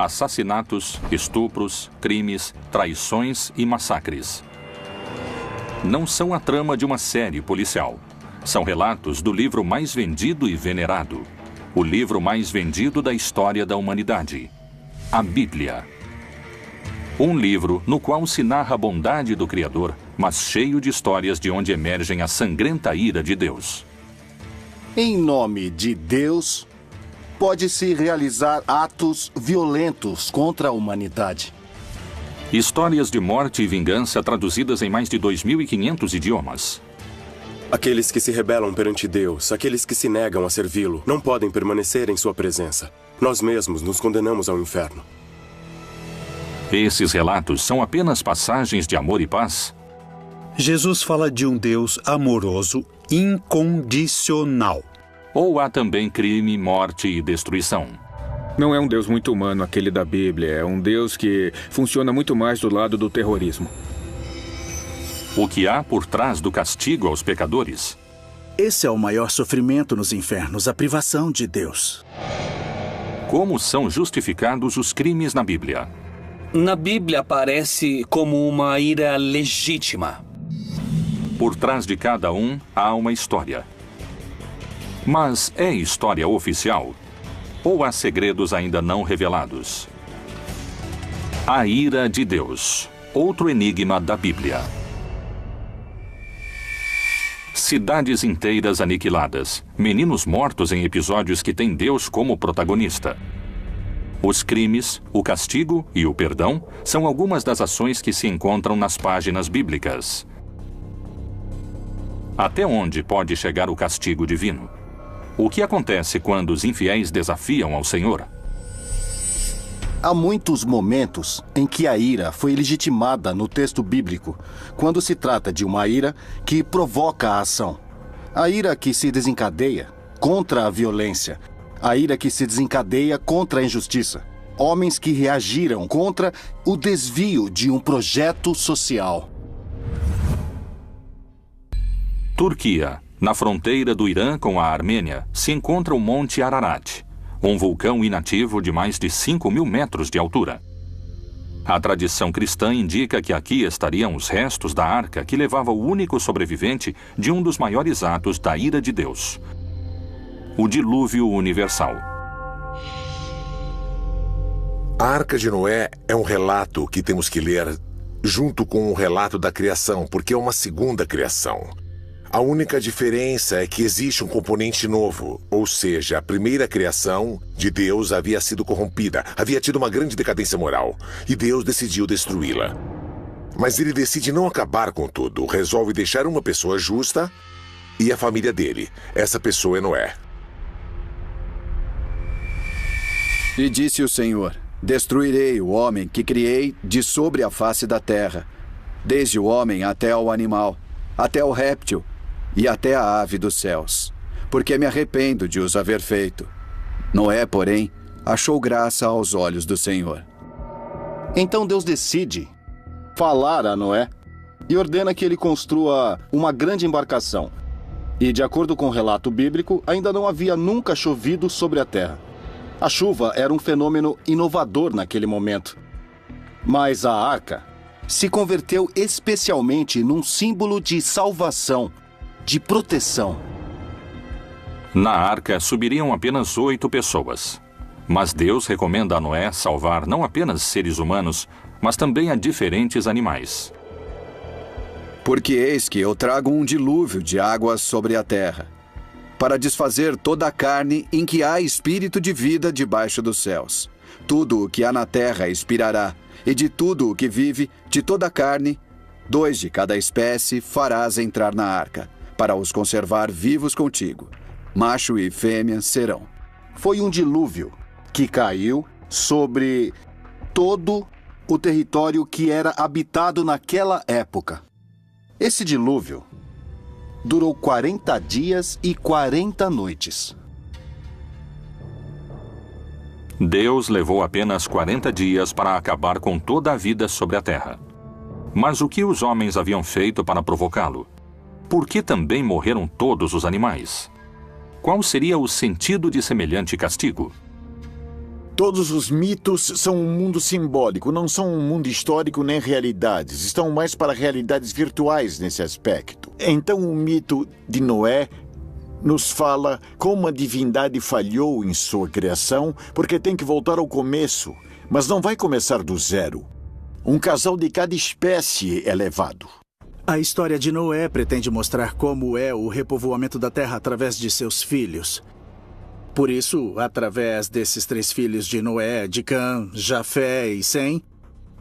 assassinatos, estupros, crimes, traições e massacres. Não são a trama de uma série policial. São relatos do livro mais vendido e venerado. O livro mais vendido da história da humanidade. A Bíblia. Um livro no qual se narra a bondade do Criador, mas cheio de histórias de onde emergem a sangrenta ira de Deus. Em nome de Deus, pode-se realizar atos violentos contra a humanidade. Histórias de morte e vingança traduzidas em mais de 2.500 idiomas. Aqueles que se rebelam perante Deus, aqueles que se negam a servi-lo, não podem permanecer em sua presença. Nós mesmos nos condenamos ao inferno. Esses relatos são apenas passagens de amor e paz? Jesus fala de um Deus amoroso, incondicional. Ou há também crime, morte e destruição? Não é um Deus muito humano aquele da Bíblia. É um Deus que funciona muito mais do lado do terrorismo. O que há por trás do castigo aos pecadores? Esse é o maior sofrimento nos infernos, a privação de Deus. Como são justificados os crimes na Bíblia? Na Bíblia aparece como uma ira legítima. Por trás de cada um há uma história. Mas é história oficial? Ou há segredos ainda não revelados? A ira de Deus. Outro enigma da Bíblia. Cidades inteiras aniquiladas. Meninos mortos em episódios que têm Deus como protagonista. Os crimes, o castigo e o perdão são algumas das ações que se encontram nas páginas bíblicas. Até onde pode chegar o castigo divino? O que acontece quando os infiéis desafiam ao Senhor? Há muitos momentos em que a ira foi legitimada no texto bíblico, quando se trata de uma ira que provoca a ação. A ira que se desencadeia contra a violência. A ira que se desencadeia contra a injustiça. Homens que reagiram contra o desvio de um projeto social. Turquia. Na fronteira do Irã com a Armênia, se encontra o Monte Ararat, um vulcão inativo de mais de 5.000 metros de altura. A tradição cristã indica que aqui estariam os restos da arca que levava o único sobrevivente de um dos maiores atos da ira de Deus. O dilúvio universal. A Arca de Noé é um relato que temos que ler junto com o relato da criação, porque é uma segunda criação. A única diferença é que existe um componente novo, ou seja, a primeira criação de Deus havia sido corrompida, havia tido uma grande decadência moral, e Deus decidiu destruí-la. Mas ele decide não acabar com tudo, resolve deixar uma pessoa justa e a família dele. Essa pessoa é Noé. E disse o Senhor: destruirei o homem que criei de sobre a face da terra, desde o homem até ao animal, até o réptil e até a ave dos céus, porque me arrependo de os haver feito. Noé, porém, achou graça aos olhos do Senhor. Então Deus decide falar a Noé e ordena que ele construa uma grande embarcação. E, de acordo com o relato bíblico, ainda não havia nunca chovido sobre a terra. A chuva era um fenômeno inovador naquele momento. Mas a arca se converteu especialmente num símbolo de salvação, de proteção. Na arca subiriam apenas 8 pessoas. Mas Deus recomenda a Noé salvar não apenas seres humanos, mas também a diferentes animais. Porque eis que eu trago um dilúvio de águas sobre a terra, para desfazer toda a carne em que há espírito de vida debaixo dos céus. Tudo o que há na terra expirará, e de tudo o que vive, de toda a carne, 2 de cada espécie farás entrar na arca, para os conservar vivos contigo. Macho e fêmea serão. Foi um dilúvio que caiu sobre todo o território que era habitado naquela época. Esse dilúvio durou 40 dias e 40 noites. Deus levou apenas 40 dias para acabar com toda a vida sobre a terra. Mas o que os homens haviam feito para provocá-lo? Por que também morreram todos os animais? Qual seria o sentido de semelhante castigo? Todos os mitos são um mundo simbólico, não são um mundo histórico nem realidades. Estão mais para realidades virtuais nesse aspecto. Então o mito de Noé nos fala como a divindade falhou em sua criação, porque tem que voltar ao começo, mas não vai começar do zero. Um casal de cada espécie é levado. A história de Noé pretende mostrar como é o repovoamento da terra através de seus filhos. Por isso, através desses 3 filhos de Noé, de Cã, Jafé e Sem,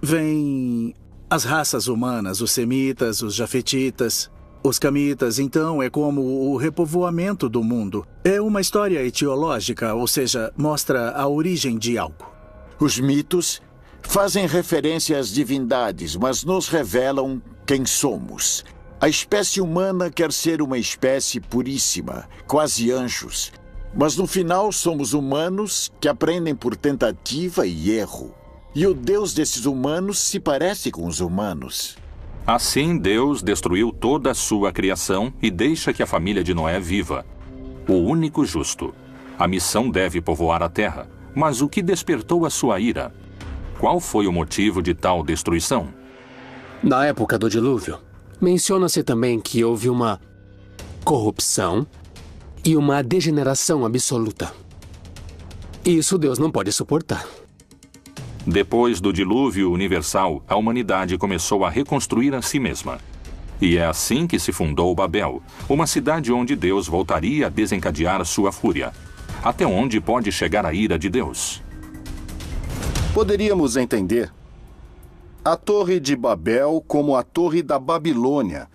vêm as raças humanas, os semitas, os jafetitas, os camitas. Então, é como o repovoamento do mundo. É uma história etiológica, ou seja, mostra a origem de algo. Os mitos fazem referência às divindades, mas nos revelam quem somos. A espécie humana quer ser uma espécie puríssima, quase anjos. Mas no final somos humanos que aprendem por tentativa e erro. E o Deus desses humanos se parece com os humanos. Assim, Deus destruiu toda a sua criação e deixa que a família de Noé viva. O único justo. A missão deve povoar a terra. Mas o que despertou a sua ira? Qual foi o motivo de tal destruição? Na época do dilúvio, menciona-se também que houve uma corrupção e uma degeneração absoluta. Isso Deus não pode suportar. Depois do dilúvio universal, a humanidade começou a reconstruir a si mesma. E é assim que se fundou Babel, uma cidade onde Deus voltaria a desencadear sua fúria. Até onde pode chegar a ira de Deus? Poderíamos entender a Torre de Babel como a Torre da Babilônia.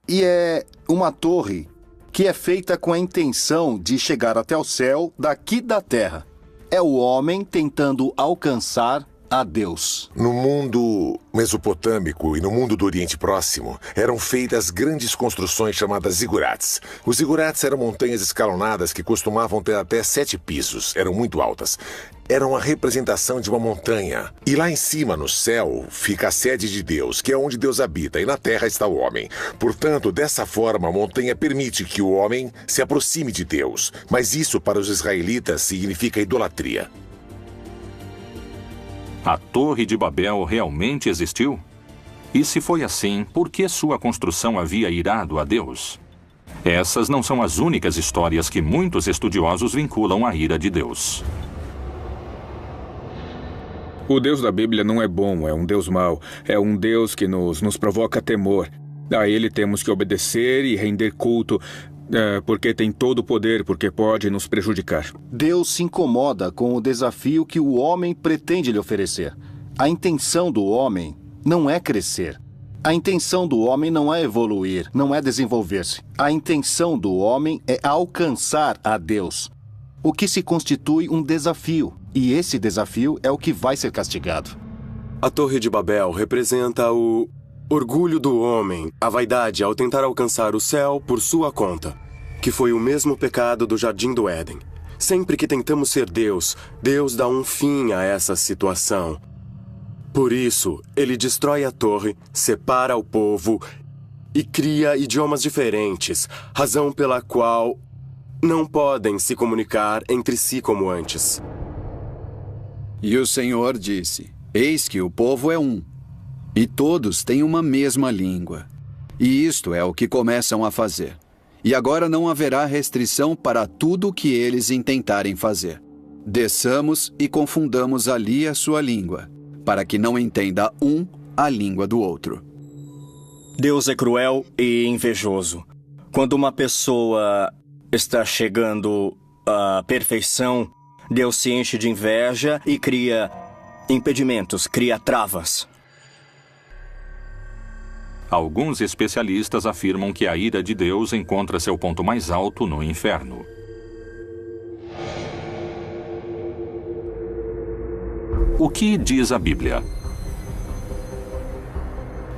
E é uma torre que é feita com a intenção de chegar até o céu daqui da terra. É o homem tentando alcançar a Deus. No mundo mesopotâmico e no mundo do Oriente Próximo, eram feitas grandes construções chamadas zigurates. Os zigurates eram montanhas escalonadas que costumavam ter até 7 pisos, eram muito altas. Eram a representação de uma montanha. E lá em cima, no céu, fica a sede de Deus, que é onde Deus habita, e na terra está o homem. Portanto, dessa forma, a montanha permite que o homem se aproxime de Deus. Mas isso, para os israelitas, significa idolatria. A Torre de Babel realmente existiu? E se foi assim, por que sua construção havia irado a Deus? Essas não são as únicas histórias que muitos estudiosos vinculam à ira de Deus. O Deus da Bíblia não é bom, é um Deus mau. É um Deus que nos provoca temor. A ele temos que obedecer e render culto, porque tem todo o poder, porque pode nos prejudicar. Deus se incomoda com o desafio que o homem pretende lhe oferecer. A intenção do homem não é crescer. A intenção do homem não é evoluir, não é desenvolver-se. A intenção do homem é alcançar a Deus, o que se constitui um desafio. E esse desafio é o que vai ser castigado. A Torre de Babel representa o orgulho do homem, a vaidade ao tentar alcançar o céu por sua conta, que foi o mesmo pecado do Jardim do Éden. Sempre que tentamos ser Deus, Deus dá um fim a essa situação. Por isso, ele destrói a torre, separa o povo e cria idiomas diferentes, razão pela qual não podem se comunicar entre si como antes. E o Senhor disse: Eis que o povo é um, e todos têm uma mesma língua. E isto é o que começam a fazer. E agora não haverá restrição para tudo o que eles intentarem fazer. Desçamos e confundamos ali a sua língua, para que não entenda um a língua do outro. Deus é cruel e invejoso. Quando uma pessoa está chegando à perfeição, Deus se enche de inveja e cria impedimentos, cria travas. Alguns especialistas afirmam que a ira de Deus encontra seu ponto mais alto no inferno. O que diz a Bíblia?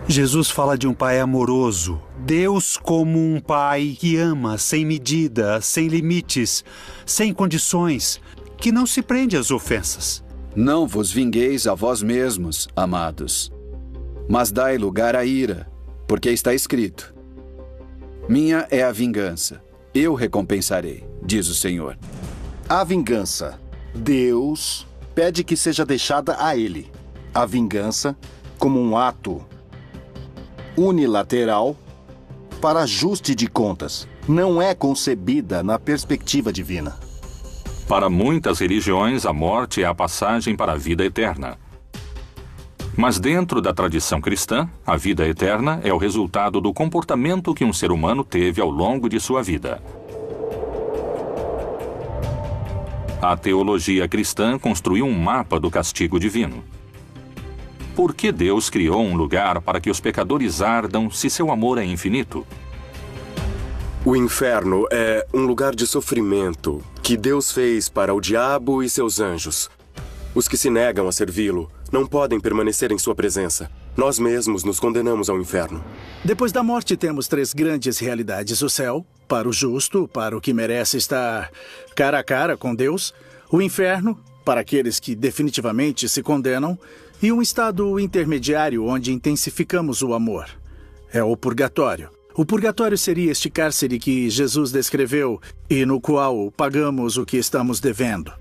Jesus fala de um pai amoroso. Deus como um pai que ama sem medida, sem limites, sem condições, que não se prende às ofensas. Não vos vingueis a vós mesmos, amados, mas dai lugar à ira, porque está escrito: Minha é a vingança, eu recompensarei, diz o Senhor. A vingança. Deus pede que seja deixada a ele a vingança como um ato unilateral para ajuste de contas. Não é concebida na perspectiva divina. Para muitas religiões, a morte é a passagem para a vida eterna. Mas dentro da tradição cristã, a vida eterna é o resultado do comportamento que um ser humano teve ao longo de sua vida. A teologia cristã construiu um mapa do castigo divino. Por que Deus criou um lugar para que os pecadores ardam se seu amor é infinito? O inferno é um lugar de sofrimento que Deus fez para o diabo e seus anjos. Os que se negam a servi-lo não podem permanecer em sua presença. Nós mesmos nos condenamos ao inferno. Depois da morte, temos 3 grandes realidades: o céu, para o justo, para o que merece estar cara a cara com Deus; o inferno, para aqueles que definitivamente se condenam; e um estado intermediário onde intensificamos o amor. É o purgatório. O purgatório seria este cárcere que Jesus descreveu e no qual pagamos o que estamos devendo.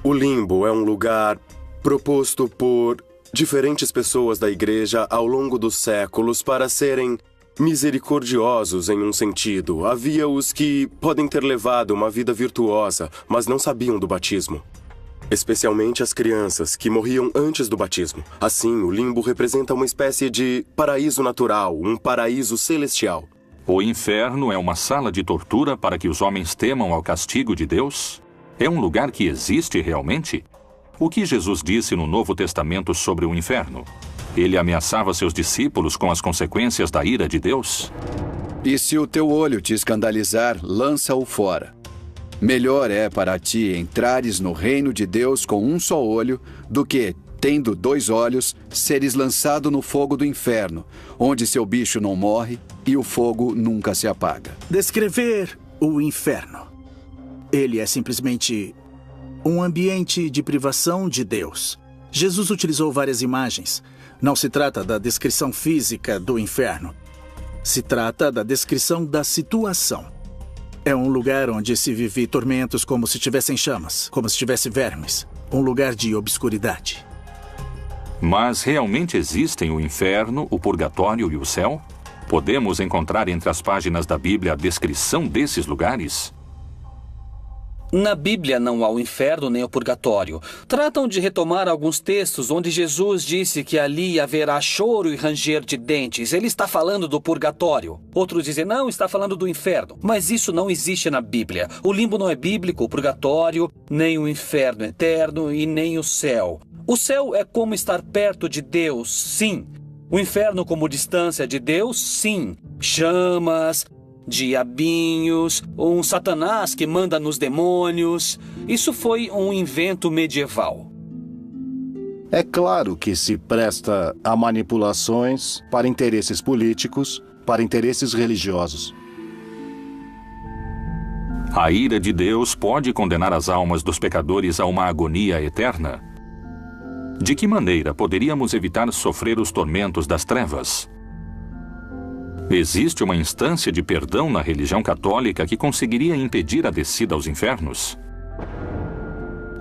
O limbo é um lugar proposto por diferentes pessoas da igreja ao longo dos séculos para serem misericordiosos em um sentido. Havia os que podem ter levado uma vida virtuosa, mas não sabiam do batismo. Especialmente as crianças, que morriam antes do batismo. Assim, o limbo representa uma espécie de paraíso natural, um paraíso celestial. O inferno é uma sala de tortura para que os homens temam ao castigo de Deus? É um lugar que existe realmente? O que Jesus disse no Novo Testamento sobre o inferno? Ele ameaçava seus discípulos com as consequências da ira de Deus? E se o teu olho te escandalizar, lança-o fora. Melhor é para ti entrares no reino de Deus com um só olho, do que, tendo 2 olhos, seres lançado no fogo do inferno, onde seu bicho não morre e o fogo nunca se apaga. Descrever o inferno. Ele é simplesmente um ambiente de privação de Deus. Jesus utilizou várias imagens. Não se trata da descrição física do inferno. Se trata da descrição da situação. É um lugar onde se vive tormentos como se tivessem chamas, como se tivesse vermes. Um lugar de obscuridade. Mas realmente existem o inferno, o purgatório e o céu? Podemos encontrar entre as páginas da Bíblia a descrição desses lugares? Na Bíblia não há o inferno nem o purgatório. Tratam de retomar alguns textos onde Jesus disse que ali haverá choro e ranger de dentes. Ele está falando do purgatório. Outros dizem, não, está falando do inferno. Mas isso não existe na Bíblia. O limbo não é bíblico, o purgatório, nem o inferno eterno e nem o céu. O céu é como estar perto de Deus, sim. O inferno como distância de Deus, sim. Chamas, diabinhos, um Satanás que manda nos demônios. Isso foi um invento medieval. É claro que se presta a manipulações para interesses políticos, para interesses religiosos. A ira de Deus pode condenar as almas dos pecadores a uma agonia eterna? De que maneira poderíamos evitar sofrer os tormentos das trevas? Existe uma instância de perdão na religião católica que conseguiria impedir a descida aos infernos?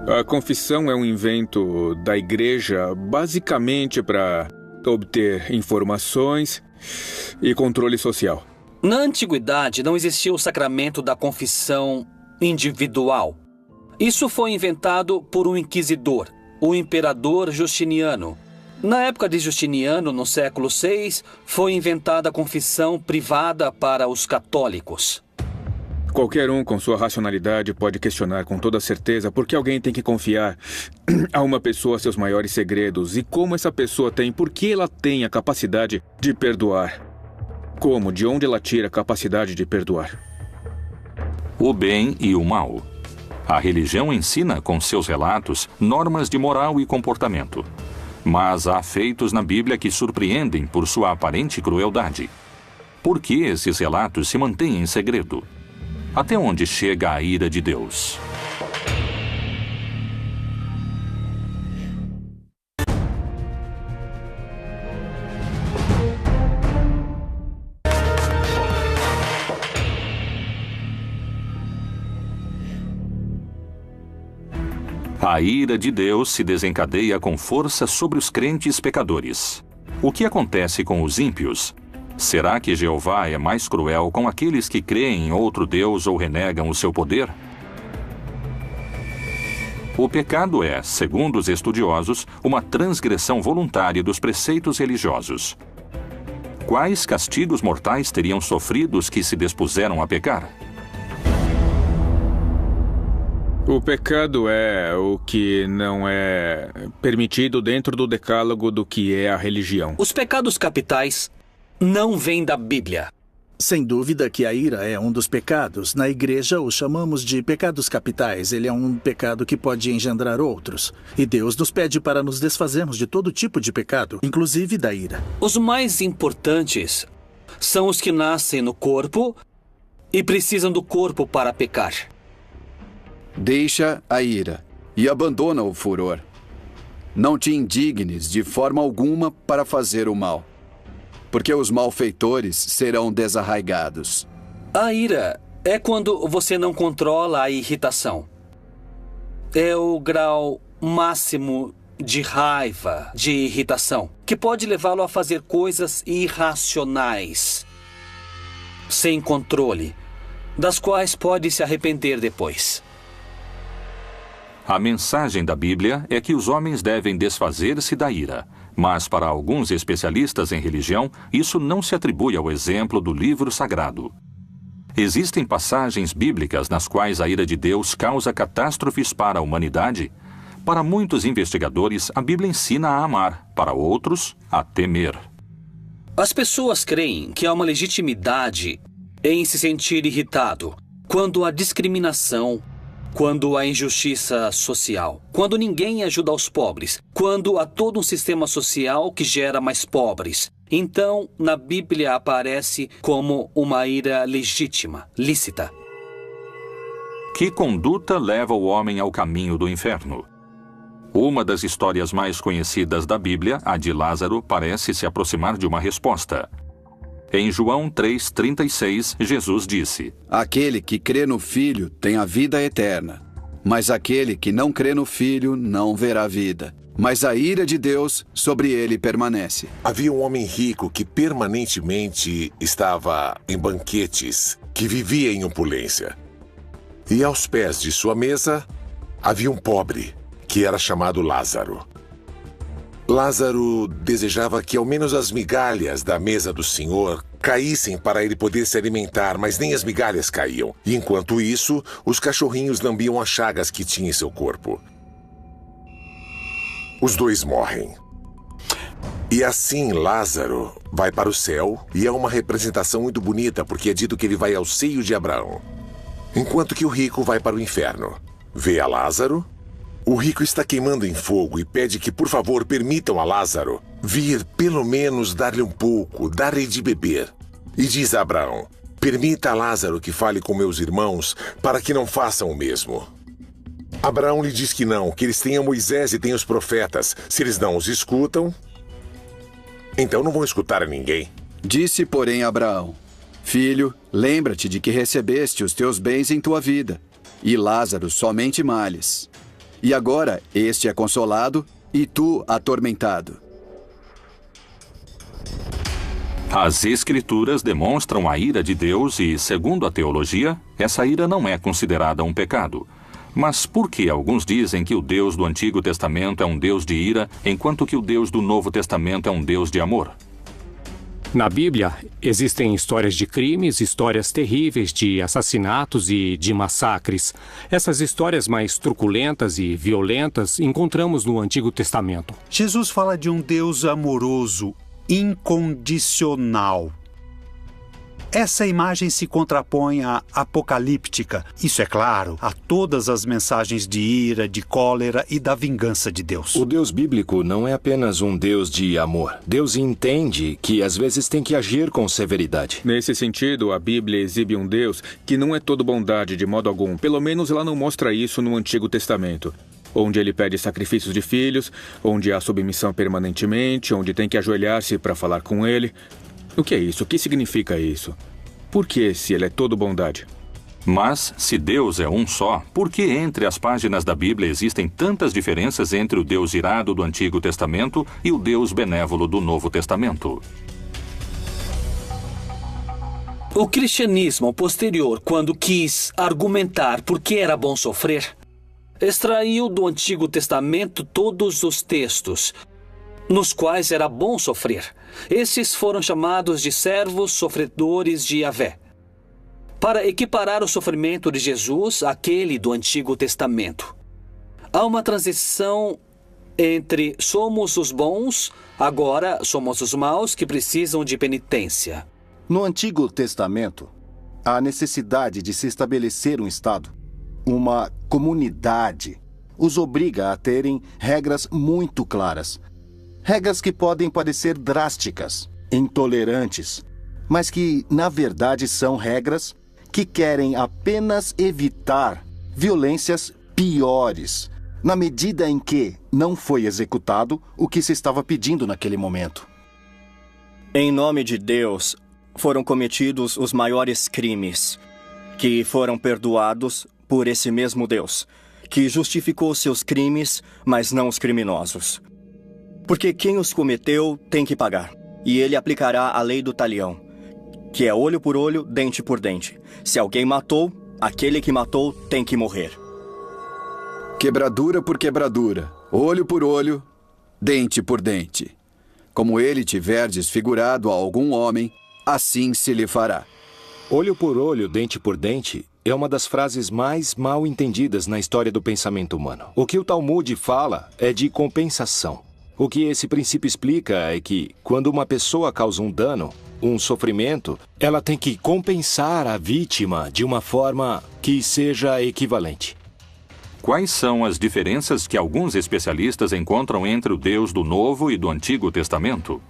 A confissão é um invento da igreja basicamente para obter informações e controle social. Na antiguidade não existia o sacramento da confissão individual. Isso foi inventado por um inquisidor, o imperador Justiniano. Na época de Justiniano, no século VI, foi inventada a confissão privada para os católicos. Qualquer um com sua racionalidade pode questionar com toda certeza por que alguém tem que confiar a uma pessoa seus maiores segredos e como essa pessoa tem, por que ela tem a capacidade de perdoar. Como, de onde ela tira a capacidade de perdoar? O bem e o mal. A religião ensina, com seus relatos, normas de moral e comportamento. Mas há feitos na Bíblia que surpreendem por sua aparente crueldade. Por que esses relatos se mantêm em segredo? Até onde chega a ira de Deus? A ira de Deus se desencadeia com força sobre os crentes pecadores. O que acontece com os ímpios? Será que Jeová é mais cruel com aqueles que creem em outro Deus ou renegam o seu poder? O pecado é, segundo os estudiosos, uma transgressão voluntária dos preceitos religiosos. Quais castigos mortais teriam sofrido os que se dispuseram a pecar? O pecado é o que não é permitido dentro do decálogo do que é a religião. Os pecados capitais não vêm da Bíblia. Sem dúvida que a ira é um dos pecados. Na igreja o chamamos de pecados capitais. Ele é um pecado que pode engendrar outros. E Deus nos pede para nos desfazermos de todo tipo de pecado, inclusive da ira. Os mais importantes são os que nascem no corpo e precisam do corpo para pecar. Deixa a ira e abandona o furor. Não te indignes de forma alguma para fazer o mal, porque os malfeitores serão desarraigados. A ira é quando você não controla a irritação. É o grau máximo de raiva, de irritação, que pode levá-lo a fazer coisas irracionais, sem controle, das quais pode se arrepender depois. A mensagem da Bíblia é que os homens devem desfazer-se da ira. Mas, para alguns especialistas em religião, isso não se atribui ao exemplo do livro sagrado. Existem passagens bíblicas nas quais a ira de Deus causa catástrofes para a humanidade. Para muitos investigadores, a Bíblia ensina a amar, para outros, a temer. As pessoas creem que há uma legitimidade em se sentir irritado quando há discriminação, quando há injustiça social, quando ninguém ajuda os pobres, quando há todo um sistema social que gera mais pobres. Então, na Bíblia aparece como uma ira legítima, lícita. Que conduta leva o homem ao caminho do inferno? Uma das histórias mais conhecidas da Bíblia, a de Lázaro, parece se aproximar de uma resposta. Em João 3,36, Jesus disse: Aquele que crê no Filho tem a vida eterna, mas aquele que não crê no Filho não verá vida. Mas a ira de Deus sobre ele permanece. Havia um homem rico que permanentemente estava em banquetes, que vivia em opulência. E aos pés de sua mesa havia um pobre, que era chamado Lázaro. Lázaro desejava que ao menos as migalhas da mesa do Senhor caíssem para ele poder se alimentar, mas nem as migalhas caíam. E enquanto isso, os cachorrinhos lambiam as chagas que tinha em seu corpo. Os dois morrem. E assim Lázaro vai para o céu, e é uma representação muito bonita, porque é dito que ele vai ao seio de Abraão. Enquanto que o rico vai para o inferno. Vê a Lázaro. O rico está queimando em fogo e pede que, por favor, permitam a Lázaro vir, pelo menos, dar-lhe um pouco, dar-lhe de beber. E diz a Abraão: permita a Lázaro que fale com meus irmãos para que não façam o mesmo. Abraão lhe diz que não, que eles têm a Moisés e têm os profetas. Se eles não os escutam, então não vão escutar a ninguém. Disse, porém, Abraão: Filho, lembra-te de que recebeste os teus bens em tua vida, e Lázaro somente males. E agora este é consolado e tu atormentado. As Escrituras demonstram a ira de Deus e, segundo a teologia, essa ira não é considerada um pecado. Mas por que alguns dizem que o Deus do Antigo Testamento é um Deus de ira, enquanto que o Deus do Novo Testamento é um Deus de amor? Na Bíblia, existem histórias de crimes, histórias terríveis de assassinatos e de massacres. Essas histórias mais truculentas e violentas encontramos no Antigo Testamento. Jesus fala de um Deus amoroso, incondicional. Essa imagem se contrapõe à apocalíptica, isso é claro, a todas as mensagens de ira, de cólera e da vingança de Deus. O Deus bíblico não é apenas um Deus de amor. Deus entende que às vezes tem que agir com severidade. Nesse sentido, a Bíblia exibe um Deus que não é todo bondade de modo algum. Pelo menos ela não mostra isso no Antigo Testamento, onde ele pede sacrifícios de filhos, onde há submissão permanentemente, onde tem que ajoelhar-se para falar com ele. O que é isso? O que significa isso? Por que, se ele é todo bondade? Mas, se Deus é um só, por que entre as páginas da Bíblia existem tantas diferenças entre o Deus irado do Antigo Testamento e o Deus benévolo do Novo Testamento? O cristianismo posterior, quando quis argumentar por que era bom sofrer, extraiu do Antigo Testamento todos os textos nos quais era bom sofrer. Esses foram chamados de servos sofredores de Yahvé, para equiparar o sofrimento de Jesus àquele do Antigo Testamento. Há uma transição entre somos os bons, agora somos os maus que precisam de penitência. No Antigo Testamento, há a necessidade de se estabelecer um Estado, uma comunidade, os obriga a terem regras muito claras. Regras que podem parecer drásticas, intolerantes, mas que, na verdade, são regras que querem apenas evitar violências piores, na medida em que não foi executado o que se estava pedindo naquele momento. Em nome de Deus, foram cometidos os maiores crimes, que foram perdoados por esse mesmo Deus, que justificou seus crimes, mas não os criminosos. Porque quem os cometeu tem que pagar, e ele aplicará a lei do talião, que é olho por olho, dente por dente. Se alguém matou, aquele que matou tem que morrer. Quebradura por quebradura, olho por olho, dente por dente. Como ele tiver desfigurado a algum homem, assim se lhe fará. Olho por olho, dente por dente é uma das frases mais mal entendidas na história do pensamento humano. O que o Talmud fala é de compensação. O que esse princípio explica é que, quando uma pessoa causa um dano, um sofrimento, ela tem que compensar a vítima de uma forma que seja equivalente. Quais são as diferenças que alguns especialistas encontram entre o Deus do Novo e do Antigo Testamento?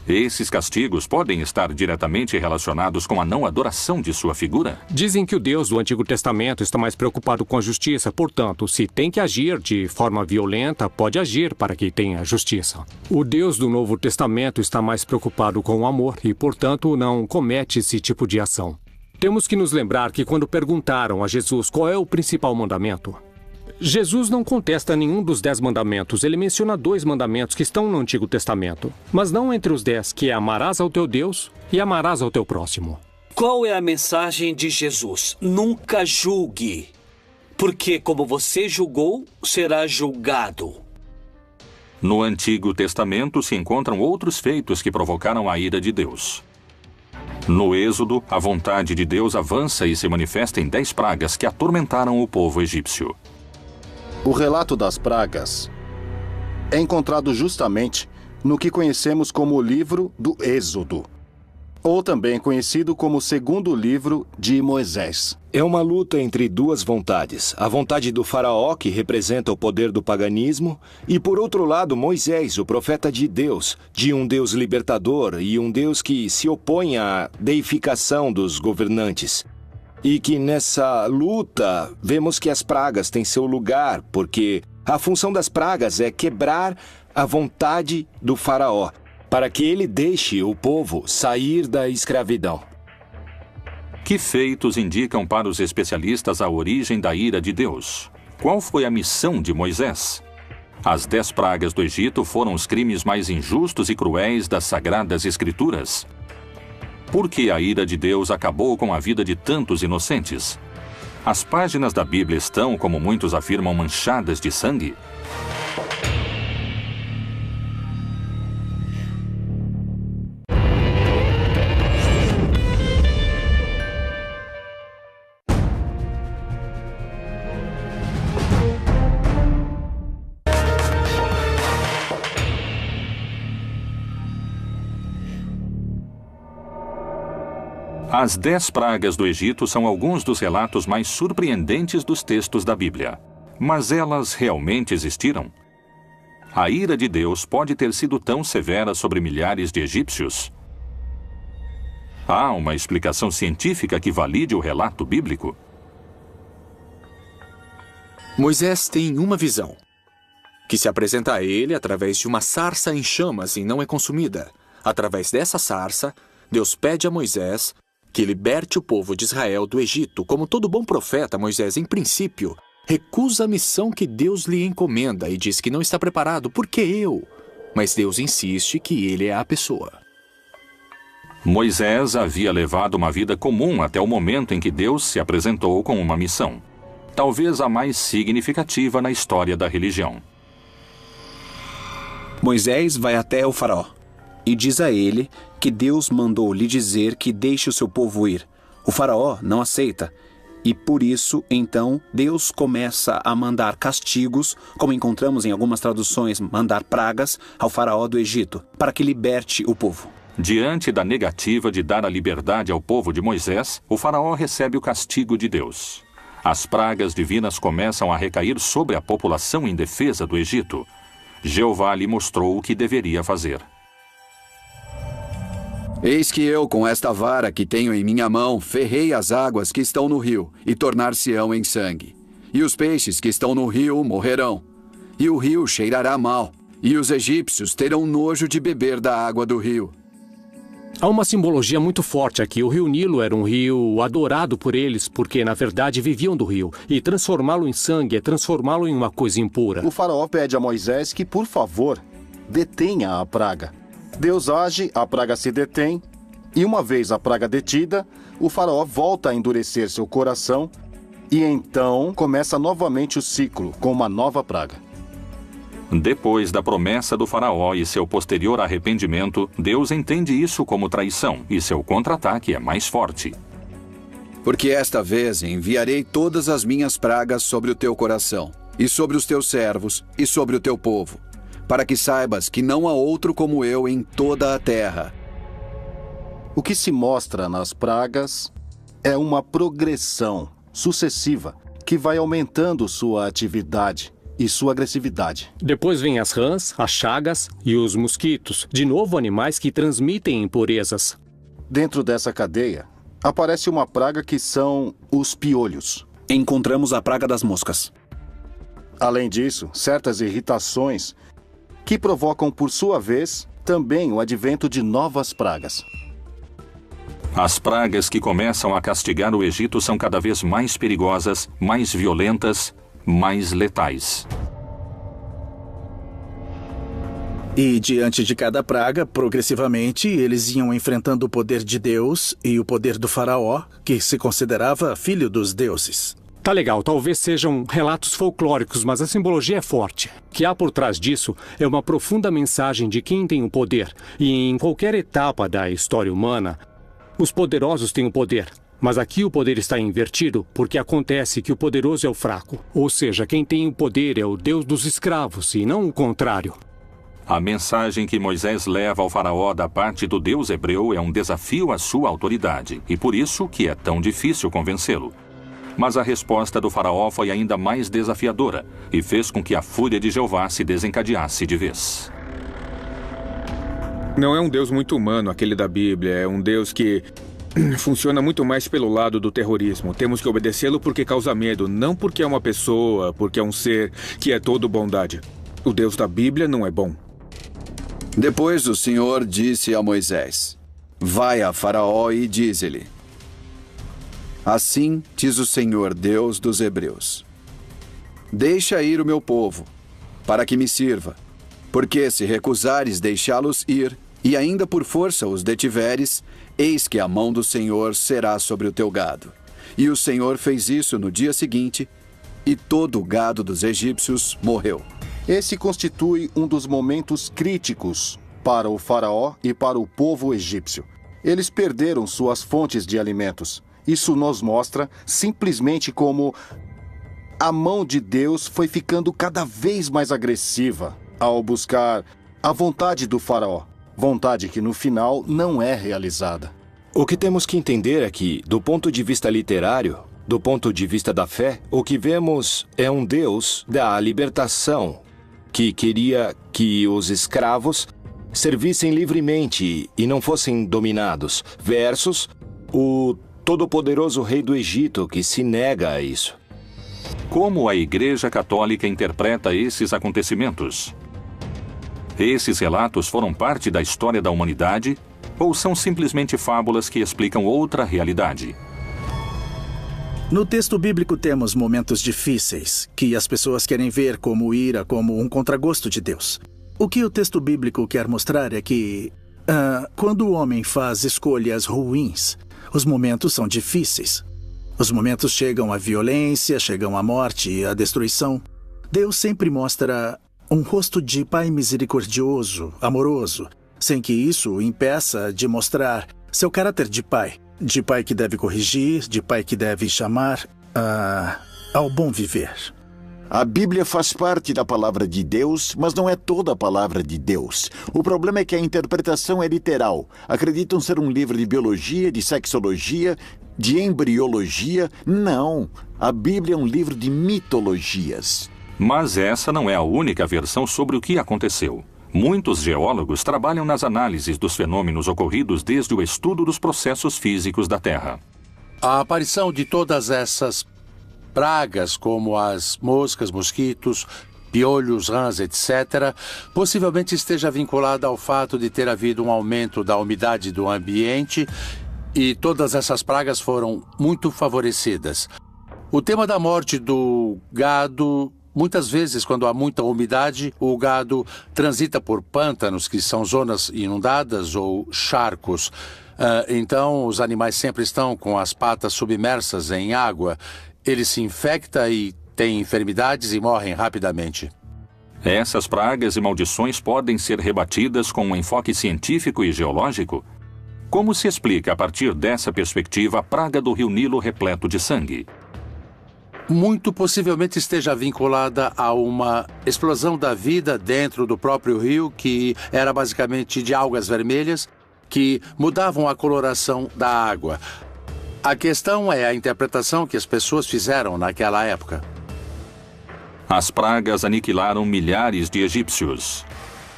Esses castigos podem estar diretamente relacionados com a não adoração de sua figura? Dizem que o Deus do Antigo Testamento está mais preocupado com a justiça, portanto, se tem que agir de forma violenta, pode agir para que tenha justiça. O Deus do Novo Testamento está mais preocupado com o amor e, portanto, não comete esse tipo de ação. Temos que nos lembrar que quando perguntaram a Jesus qual é o principal mandamento, Jesus não contesta nenhum dos 10 mandamentos. Ele menciona 2 mandamentos que estão no Antigo Testamento, mas não entre os 10, que é amarás ao teu Deus e amarás ao teu próximo. Qual é a mensagem de Jesus? Nunca julgue, porque como você julgou, será julgado. No Antigo Testamento se encontram outros feitos que provocaram a ira de Deus. No Êxodo, a vontade de Deus avança e se manifesta em 10 pragas que atormentaram o povo egípcio. O relato das pragas é encontrado justamente no que conhecemos como o livro do Êxodo, ou também conhecido como o segundo livro de Moisés. É uma luta entre duas vontades. A vontade do faraó, que representa o poder do paganismo, e por outro lado Moisés, o profeta de Deus, de um Deus libertador e um Deus que se opõe à deificação dos governantes. E que nessa luta vemos que as pragas têm seu lugar, porque a função das pragas é quebrar a vontade do faraó, para que ele deixe o povo sair da escravidão. Que feitos indicam para os especialistas a origem da ira de Deus? Qual foi a missão de Moisés? As 10 pragas do Egito foram os crimes mais injustos e cruéis das Sagradas Escrituras. Por que a ira de Deus acabou com a vida de tantos inocentes? As páginas da Bíblia estão, como muitos afirmam, manchadas de sangue? As 10 pragas do Egito são alguns dos relatos mais surpreendentes dos textos da Bíblia. Mas elas realmente existiram? A ira de Deus pode ter sido tão severa sobre milhares de egípcios? Há uma explicação científica que valide o relato bíblico? Moisés tem uma visão, que se apresenta a ele através de uma sarça em chamas e não é consumida. Através dessa sarça, Deus pede a Moisés que liberte o povo de Israel do Egito, como todo bom profeta, Moisés, em princípio, recusa a missão que Deus lhe encomenda e diz que não está preparado, porque eu. Mas Deus insiste que ele é a pessoa. Moisés havia levado uma vida comum até o momento em que Deus se apresentou com uma missão, talvez a mais significativa na história da religião. Moisés vai até o faraó e diz a ele que Deus mandou lhe dizer que deixe o seu povo ir. O faraó não aceita. E por isso, então, Deus começa a mandar castigos, como encontramos em algumas traduções, mandar pragas ao faraó do Egito, para que liberte o povo. Diante da negativa de dar a liberdade ao povo de Moisés, o faraó recebe o castigo de Deus. As pragas divinas começam a recair sobre a população indefesa do Egito. Jeová lhe mostrou o que deveria fazer. Eis que eu, com esta vara que tenho em minha mão, ferrei as águas que estão no rio, e tornar-se-ão em sangue. E os peixes que estão no rio morrerão. E o rio cheirará mal, e os egípcios terão nojo de beber da água do rio. Há uma simbologia muito forte aqui. O rio Nilo era um rio adorado por eles, porque na verdade viviam do rio. E transformá-lo em sangue é transformá-lo em uma coisa impura. O faraó pede a Moisés que, por favor, detenha a praga. Deus age, a praga se detém, e uma vez a praga detida, o faraó volta a endurecer seu coração, e então começa novamente o ciclo com uma nova praga. Depois da promessa do faraó e seu posterior arrependimento, Deus entende isso como traição, e seu contra-ataque é mais forte. Porque esta vez enviarei todas as minhas pragas sobre o teu coração, e sobre os teus servos, e sobre o teu povo, para que saibas que não há outro como eu em toda a terra. O que se mostra nas pragas é uma progressão sucessiva que vai aumentando sua atividade e sua agressividade. Depois vem as rãs, as chagas e os mosquitos, de novo animais que transmitem impurezas. Dentro dessa cadeia, aparece uma praga que são os piolhos. Encontramos a praga das moscas. Além disso, certas irritações que provocam, por sua vez, também o advento de novas pragas. As pragas que começam a castigar o Egito são cada vez mais perigosas, mais violentas, mais letais. E diante de cada praga, progressivamente, eles iam enfrentando o poder de Deus e o poder do faraó, que se considerava filho dos deuses. Tá legal, talvez sejam relatos folclóricos, mas a simbologia é forte. O que há por trás disso é uma profunda mensagem de quem tem o poder. E em qualquer etapa da história humana, os poderosos têm o poder. Mas aqui o poder está invertido porque acontece que o poderoso é o fraco. Ou seja, quem tem o poder é o Deus dos escravos e não o contrário. A mensagem que Moisés leva ao faraó da parte do Deus hebreu é um desafio à sua autoridade. E por isso que é tão difícil convencê-lo. Mas a resposta do faraó foi ainda mais desafiadora e fez com que a fúria de Jeová se desencadeasse de vez. Não é um Deus muito humano aquele da Bíblia, é um Deus que funciona muito mais pelo lado do terrorismo. Temos que obedecê-lo porque causa medo, não porque é uma pessoa, porque é um ser que é todo bondade. O Deus da Bíblia não é bom. Depois o Senhor disse a Moisés: Vai a Faraó e diz-lhe: Assim diz o Senhor, Deus dos Hebreus: Deixa ir o meu povo, para que me sirva, porque se recusares deixá-los ir, e ainda por força os detiveres, eis que a mão do Senhor será sobre o teu gado. E o Senhor fez isso no dia seguinte, e todo o gado dos egípcios morreu. Esse constitui um dos momentos críticos para o faraó e para o povo egípcio. Eles perderam suas fontes de alimentos. Isso nos mostra simplesmente como a mão de Deus foi ficando cada vez mais agressiva ao buscar a vontade do faraó. Vontade que no final não é realizada. O que temos que entender é que, do ponto de vista literário, do ponto de vista da fé, o que vemos é um Deus da libertação, que queria que os escravos servissem livremente e não fossem dominados, versus o todo-poderoso rei do Egito, que se nega a isso. Como a Igreja Católica interpreta esses acontecimentos? Esses relatos foram parte da história da humanidade Ou são simplesmente fábulas que explicam outra realidade? No texto bíblico temos momentos difíceis, que as pessoas querem ver como ira, como um contragosto de Deus. O que o texto bíblico quer mostrar é que, quando o homem faz escolhas ruins, os momentos são difíceis. Os momentos chegam à violência, chegam à morte e à destruição. Deus sempre mostra um rosto de pai misericordioso, amoroso, sem que isso o impeça de mostrar seu caráter de pai que deve corrigir, de pai que deve chamar ao bom viver. A Bíblia faz parte da palavra de Deus, mas não é toda a palavra de Deus. O problema é que a interpretação é literal. Acreditam ser um livro de biologia, de sexologia, de embriologia. Não. A Bíblia é um livro de mitologias. Mas essa não é a única versão sobre o que aconteceu. Muitos geólogos trabalham nas análises dos fenômenos ocorridos desde o estudo dos processos físicos da Terra. A aparição de todas essas pragas, como as moscas, mosquitos, piolhos, rãs, etc., possivelmente esteja vinculada ao fato de ter havido um aumento da umidade do ambiente e todas essas pragas foram muito favorecidas. O tema da morte do gado... Muitas vezes, quando há muita umidade, o gado transita por pântanos, que são zonas inundadas, ou charcos. Então, os animais sempre estão com as patas submersas em água. Ele se infecta e tem enfermidades e morrem rapidamente. Essas pragas e maldições podem ser rebatidas com um enfoque científico e geológico? Como se explica, a partir dessa perspectiva, a praga do rio Nilo repleto de sangue? Muito possivelmente esteja vinculada a uma explosão da vida dentro do próprio rio, que era basicamente de algas vermelhas, que mudavam a coloração da água. A questão é a interpretação que as pessoas fizeram naquela época. As pragas aniquilaram milhares de egípcios.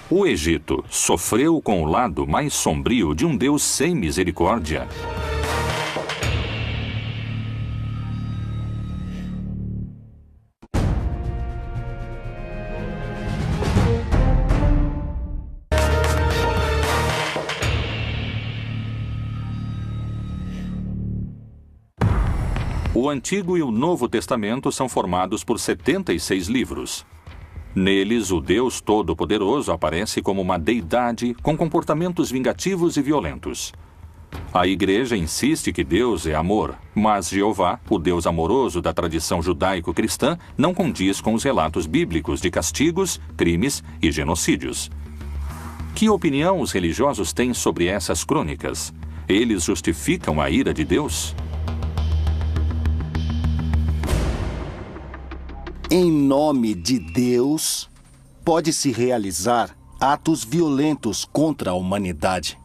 O Egito sofreu com o lado mais sombrio de um Deus sem misericórdia. O Antigo e o Novo Testamento são formados por 76 livros. Neles, o Deus Todo-Poderoso aparece como uma deidade com comportamentos vingativos e violentos. A Igreja insiste que Deus é amor, mas Jeová, o Deus amoroso da tradição judaico-cristã, não condiz com os relatos bíblicos de castigos, crimes e genocídios. Que opinião os religiosos têm sobre essas crônicas? Eles justificam a ira de Deus? Em nome de Deus, pode-se realizar atos violentos contra a humanidade.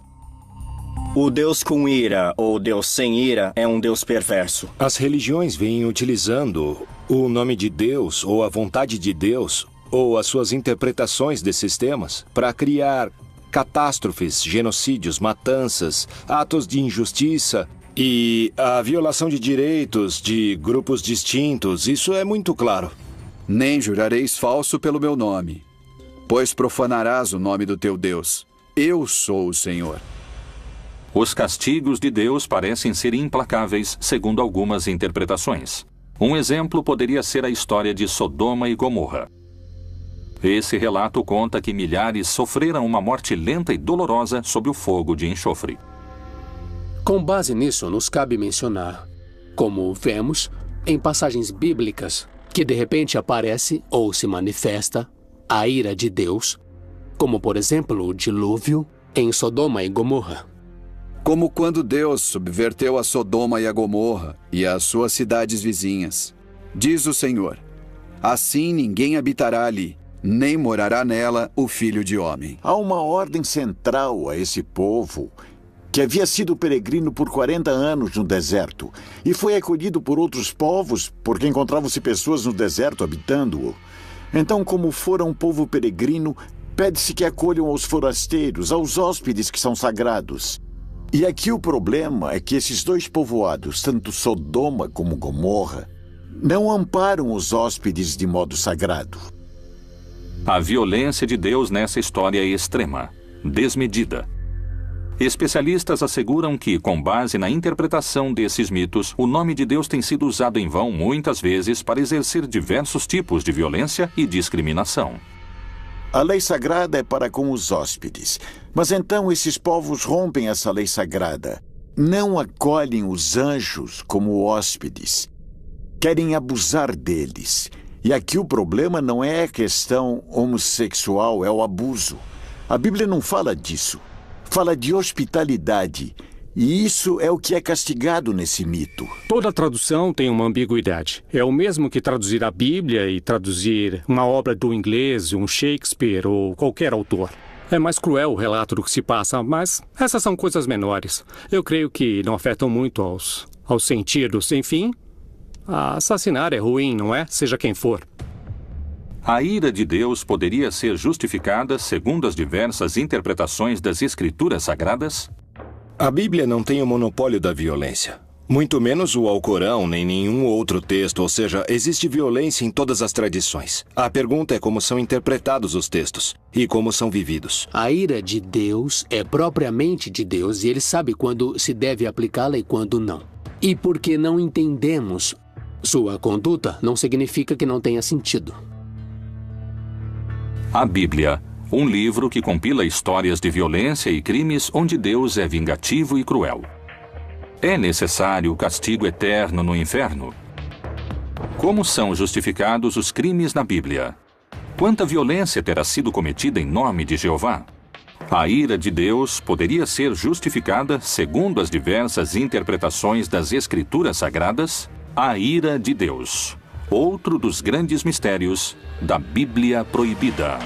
O Deus com ira ou Deus sem ira é um Deus perverso. As religiões vêm utilizando o nome de Deus ou a vontade de Deus ou as suas interpretações desses temas para criar catástrofes, genocídios, matanças, atos de injustiça e a violação de direitos de grupos distintos. Isso é muito claro. Nem jurareis falso pelo meu nome, pois profanarás o nome do teu Deus. Eu sou o Senhor. Os castigos de Deus parecem ser implacáveis, segundo algumas interpretações. Um exemplo poderia ser a história de Sodoma e Gomorra. Esse relato conta que milhares sofreram uma morte lenta e dolorosa sob o fogo de enxofre. Com base nisso, nos cabe mencionar, como vemos em passagens bíblicas, que de repente aparece ou se manifesta a ira de Deus, como por exemplo o dilúvio em Sodoma e Gomorra. Como quando Deus subverteu a Sodoma e a Gomorra e as suas cidades vizinhas. Diz o Senhor: assim ninguém habitará ali, nem morará nela o Filho de Homem. Há uma ordem central a esse povo que havia sido peregrino por 40 anos no deserto e foi acolhido por outros povos porque encontravam-se pessoas no deserto habitando-o. Então, como fora um povo peregrino, pede-se que acolham aos forasteiros, aos hóspedes que são sagrados. E aqui o problema é que esses dois povoados, tanto Sodoma como Gomorra, não amparam os hóspedes de modo sagrado. A violência de Deus nessa história é extrema, desmedida. Especialistas asseguram que, com base na interpretação desses mitos, o nome de Deus tem sido usado em vão muitas vezes para exercer diversos tipos de violência e discriminação. A lei sagrada é para com os hóspedes. Mas então esses povos rompem essa lei sagrada. Não acolhem os anjos como hóspedes. Querem abusar deles. E aqui o problema não é a questão homossexual, é o abuso. A Bíblia não fala disso. Fala de hospitalidade. E isso é o que é castigado nesse mito. Toda tradução tem uma ambiguidade. É o mesmo que traduzir a Bíblia e traduzir uma obra do inglês, um Shakespeare ou qualquer autor. É mais cruel o relato do que se passa, mas essas são coisas menores. Eu creio que não afetam muito aos sentidos. Enfim, assassinar é ruim, não é? Seja quem for. A ira de Deus poderia ser justificada segundo as diversas interpretações das Escrituras Sagradas? A Bíblia não tem o monopólio da violência. Muito menos o Alcorão, nem nenhum outro texto, ou seja, existe violência em todas as tradições. A pergunta é como são interpretados os textos e como são vividos. A ira de Deus é propriamente de Deus e ele sabe quando se deve aplicá-la e quando não. E porque não entendemos sua conduta, não significa que não tenha sentido. A Bíblia, um livro que compila histórias de violência e crimes onde Deus é vingativo e cruel. É necessário o castigo eterno no inferno? Como são justificados os crimes na Bíblia? Quanta violência terá sido cometida em nome de Jeová? A ira de Deus poderia ser justificada segundo as diversas interpretações das Escrituras Sagradas? A ira de Deus, outro dos grandes mistérios da Bíblia Proibida.